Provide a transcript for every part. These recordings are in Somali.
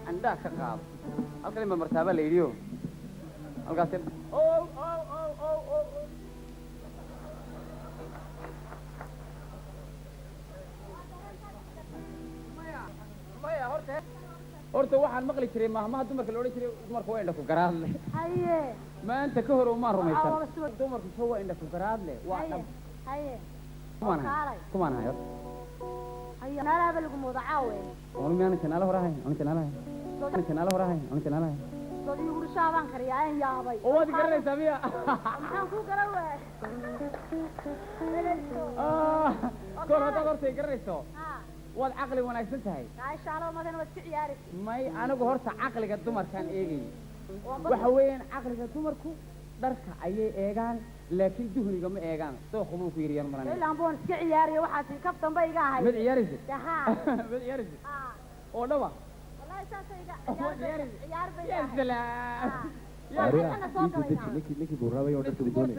عندها شقاب الكلمة مرتبة ليديو القاسم أو مايا horta waxaan maqli jiray maahmaha dumarka la oran jiray dumarku waa indha ku garaad leh haye ma anta ka hor uma rumaysan dumarku soo waa indha ku garaad leh waa dhab haye kumaan hayo haye nalaaba lagu mudacaawe oo miyaana channel horahay channel horahay dad igu shaaban kariyaa aan yaabay oo wadi garanaysaa miya maxaan ku garawaa kor hada horta garanayso wad aqli wanaagsan tahay insha Allah madan wad ku ciyaari may anigu horta aqliga dumarkan eegay waxa weeyaan aqliga dumarku dharka ayay eegaan laakiin duhniga ma eegaan soo khubul ku yariyaan marana ilaa boon iska ciyaariyo waxa si kaftan bay iga ahay mid ciyaaraysa mid ciyaaraysa oo dhawa wallahi saasayga ciyaar bay ya salaam يا ليكي بورابي ولا تقولي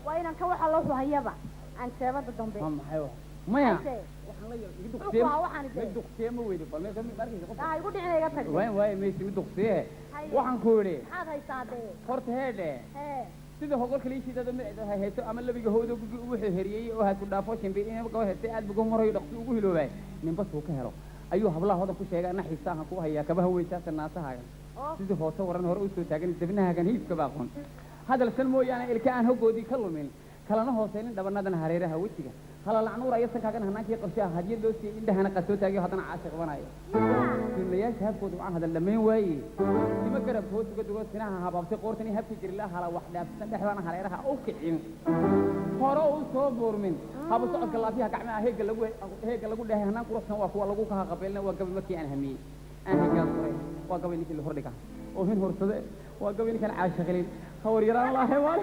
وين كان waxa loo hayaba aan seebada dambe ma maxay maya waxaan la yiri duqteem ma weeydo bal meesha markii qof ay ugu dhicinaga tag way meesha mid duqtee waxaan ku yiri maxaad haysaade horta heede sida hogol kaliishida mid haysto ama labiga hoodo wuxuu heriyay oo ha ku dhaafo shimbi in ka heestay aad bugu marayo dhaqso ugu hiloobay ninba soo ka helo ayuu hablaha hooda ku sheegay ana xiisaaha ku haya kabaha weeysaas naasahaaga sida hooto waran hore u soo taagan dibnahagan hiibka baaqon hadal san mooyaan ilka aan hogoodii ka lumin kalana hooseynin dhabanadan hareeraha wajiga hala lacnuur ay sankagan hanaankii qorshaha hadiyad loo siiyay indhahana qasoo taagay hadana caashiq banayo sinnayaasha habkoodu aan hadal dhameyn waaye sima garab hoosuga dugo sinaha habaabtay qoortani habki jirila hala wax dhaafsan dhexdana hareeraha oo kicin hore uu soo boormin haba socodka laafiyaha gacmaha heega lagu dhahay hanaan quruxsan waa kuwa lagu ka qabeelna waa gabi markii aan hamiyay aan heegan qoray waa gabi ninkii la hordhiga oo hin horsade waa gabi ninkan caashiqilin hawar yaraan Allah heewal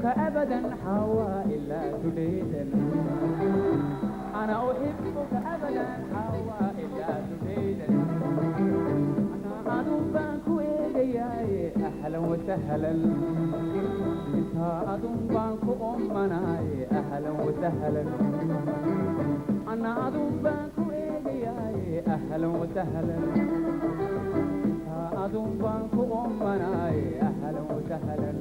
أبدا حواء لا تريد أنا أحبك أبدا حواء لا تريد أنا أدوبك وياي أهلا وسهلا أنت أدوبك أمناي أهلا وسهلا أنا أدوبك وياي أهلا وسهلا أنت أدوبك أمناي أهلا وسهلا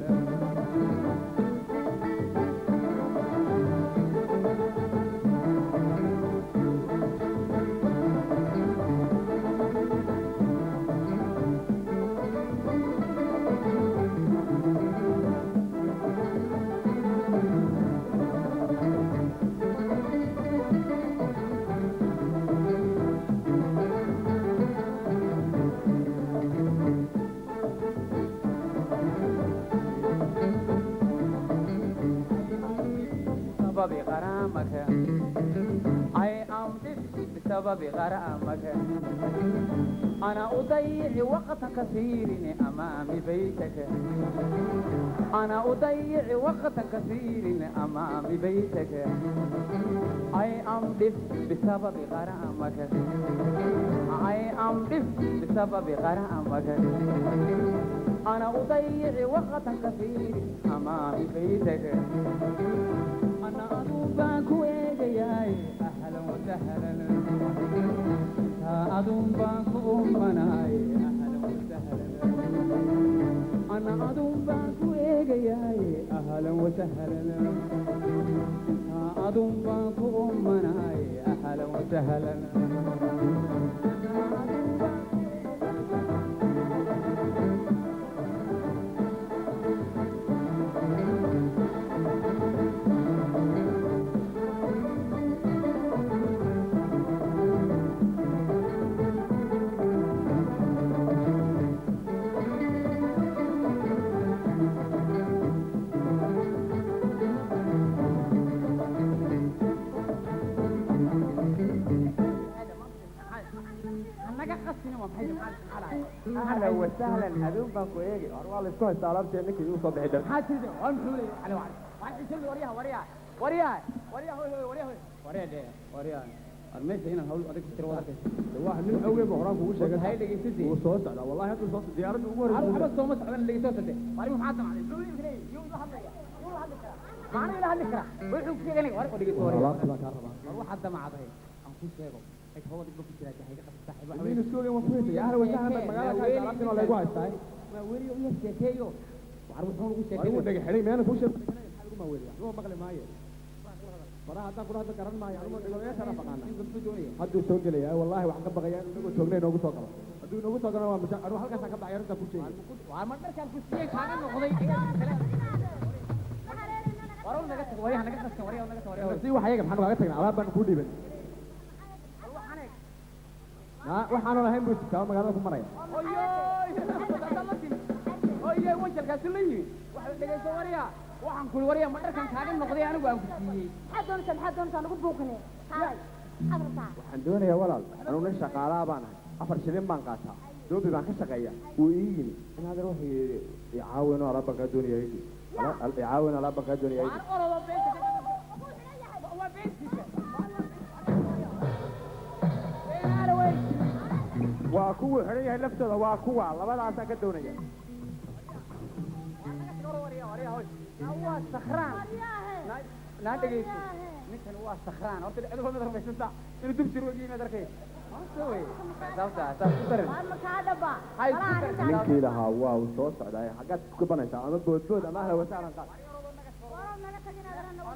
بسبب غرامك أنا أضيع وقتا كثير أمام بيتك أنا أضيع وقتا كثير أمام بيتك I am this بسبب غرامك I am this بسبب غرامك أنا أضيع وقتا كثير أمام بيتك أنا أدوبك وياي أهلا وسهلا أدوبك أمناي أهلا وسهلا أنا أدوبك وياي أهلا وسهلا أدوبك أمناي أهلا وسهلا wasahlan aduun baan ku eegi hor waa la isku haystaa alaabtee ninkii igu soo bixi dhan maxaa tirida waa muxuu leeyahay cali wacdi waan xisili waryaha waryaha waryaha waryaha waryaha waryaha waryaha armeesha inaan hawl adag ku tiro wadarkaysa waa nin awgeed baa horaan kugu sheegay hay dhegeysadii wuu soo socdaa wallahi hadda soo socdaa diyaaradda ugu horreysay waxba soo ma socdan dhegeyso sade wali maxaa damacday muxuu leeyahay yuu la hadlaya maana ila hadli kara wuxuu ku sheegay war dhegeyso waryaha alaabta baa kaa rabaa war waxa damacday aan ku sheego ay hawada dib ku jiraa hayga qabta saaxiib waxa nin isku ogeyn waa ku heysay ahla wasahlan baa magaalada ka alaabtina waa lagu haystaa ma weriyo iyo sheekeeyo war wuxuu ugu sheegay anigu dhagax xidhay meena kuu sheegay maxaa lagu maaweeliyaa anuu maqli maayo faraha haddaan kula hadda garan maayo anuu dhigo meeshana baqaana hadduu soo gelaya wallahi waxaan ka baqayaa inuu inagoo joognay noogu soo galo hadduu inoogu soo galo waa masha anuu halkaasaan ka baxay arrintaa ku sheegay waa ma dharkaan ku siiyey kaaga noqday kale waraw naga tag wariyaha naga tag wariyaha naga tag wariyaha si wax ayaga maxaan kaaga tagnaa alaab baan kuu dhiibay waxaanu lahayn buu taa magaalada ku maraya oye wajalkaasi la yimi waxa dhegeyso wariya waxaan ku wariya ma dharkan kaaga noqday anigu aan ku siiyey maxaa doonaysaa nagu buuqine kaalay afartaa waxaan doonayaa walaal anuu nin shaqaalaha baan ahay 4 shilin baan qaataa doobi baan ka shaqeeyaa wuu ii yimi in hadar wuxuu yidhi icaawino alaab baan kaa doonaya icaawino alaab baan kaa doonaya waa kuwuu xidhan yahay laftooda waa kuwa labadaasaan ka doonaya waa sakraan naa dhegeyso ninkan waa sakraan horta adigo mid rumaysanta inuu dub jiro wegi mid arkay ninkii lahaa waa uu soo socdaa xaggaad isku banaysaa ama boodbood ama ahla wasahlan qaad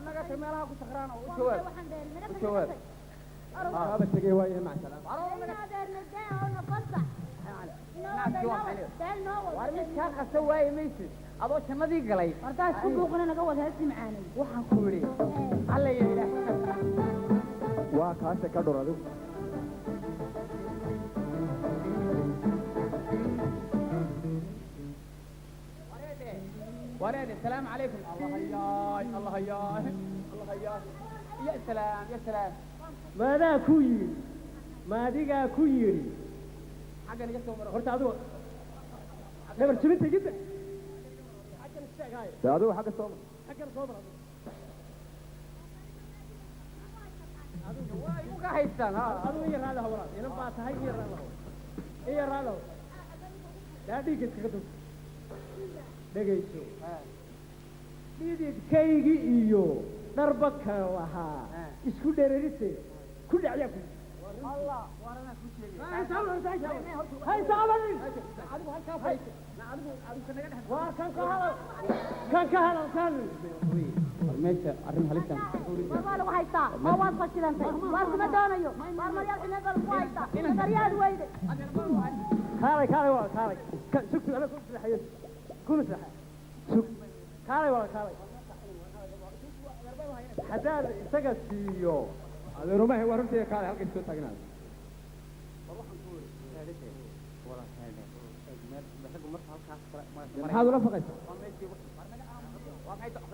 naga tag meelaha ku sakraan oo u jawaab aba tegey waaye macsalaam war mid kaa qasa waaye maysid adoo jannadii galay wartaa isku buuqina naga wada heesti macaanay waxaan ku yidhi alla ya ilaah waa kaase ka dhor adigu wareede salaamu calaykum allah hayaay ya salaam maadaa ku yidhi maadigaa ku yidhi xaggan iga soo maro horta adigu dhabar jibinta jidda de adigu xagga soo mar xaggan soo mar waa igu ka haystaan adigu iyo raadaha walaal inan baa tahay iyo raadaho daa dhiigga iskaga dug dhegayso dhididkaygii iyo dharbakan lahaa isku dhererise ku dhacyaa ku allah warana ku sheegay haysaabanin adigu halkaa fadhiiso adigu naga dhex waa kan ka hadalkan meesha arrin halistan waa lagu haystaa oo waad fashilantay waar kuma doonayo waar maryaal xumee baa lagu haystaa daryaad weyde kaalay waa kaalay sugtu ana ku saxayo kuma saxa sug kaalay waa kaalay haddaad isaga siiyo adeerumaha waa runtii kaalay halka soo taagnaada maxaad ula faqaysaa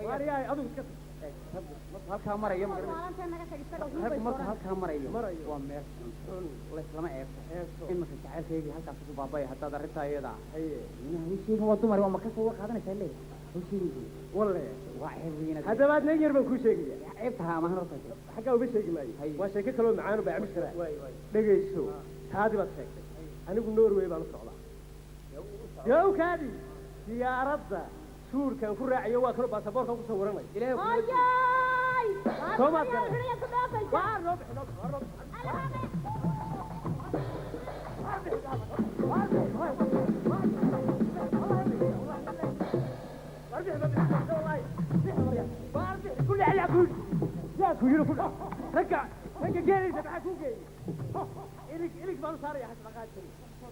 waaryahay adigu iska halkaa marayo maalinta naga tag isaga rag marka halkaa marayo waa meel xun laislama eegto iminka jacaylkaygii halkaas ku baabaya haddaad arrintaa iyada hawsheegan waa dumar waa markasta war qaadanaysaa le hawsheegan walle waa ceebiina haddaba nin yar baan kuu sheegaya ceebtaha amahan horta xaggaa uma sheegi maayo waa sheeko kaloo macaanu baa cabis karaa dhegayso taadi baad sheegtay anigu norway baan u socdaa yowkaadi diyaaradda suurkan ku raacayo waa kaloo baasaboorkan ku sawiranay ayay Soomaad waa xiriya ku dhaafaysa waa noo bixi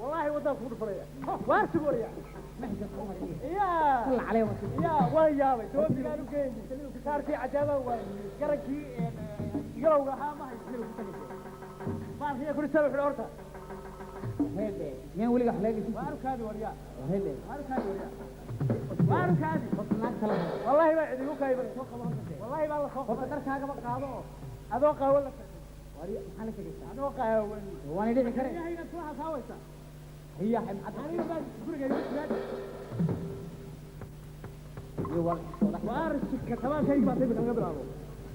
والله ودان كود فريا وارسو وريا يا عليه يا ويا دوبي قالوا كيني صار في عجبه وقركي يلو رها ما هي ما هي كل سبب الورطه هيدا مين ولي خلاقي وارك هذه وريا هيدا وارك هذه وريا وارك هذه والله ما عندي وكاي والله ما الله خوف darkaaga ba qaado adoo qaawal wari maxaa la sheegay adoo qaawal waan idhi kare ilaahay ku xasaawaysa riyaha maxaad aniga baan gurigayga jiraad iyo wal soo dhax waarshika tabaankayga baa tayba kaga bilaabo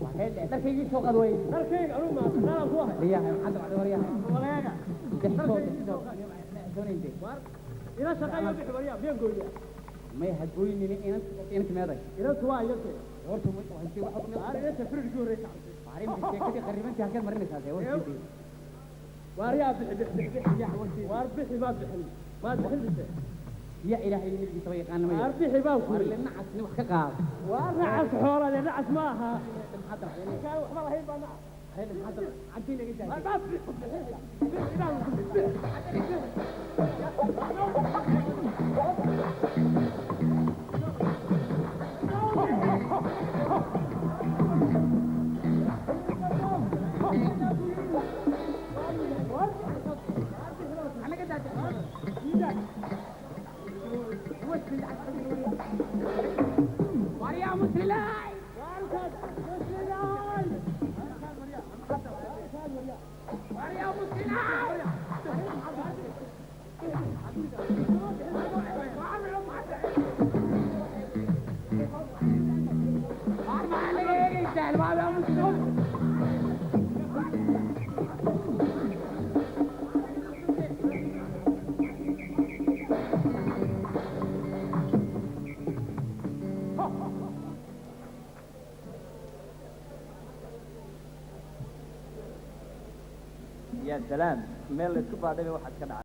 waxay darkaygii soo qad way dalkayga anigu ma naalan ku ahay riyaha maxaad wada wariyaha walaga dexsoo doonayde waar ila shaqeeyo bixi wariyaa been gooya may hadooynin inanta meeday ila tuwaa iyadoo horta waxay wax waar inta firidkii horreeyay maarin sheekadii qaribantii halkeed marinaysaa dee warkeedii waaryaa bixi yaa warkii waar bixi baad bixin maad bixin يا إلهي نبي سوي قانا ما أربي حباب يقول لنا عسني وحكا ونعس حولا لنعس معها المحضر كان وحبا هي بنا هاي المحضر عندنا جدا ما أنا قد ويا مسلاي ويا مسلاي يا سلام ميل اسكو بعدين واحد كان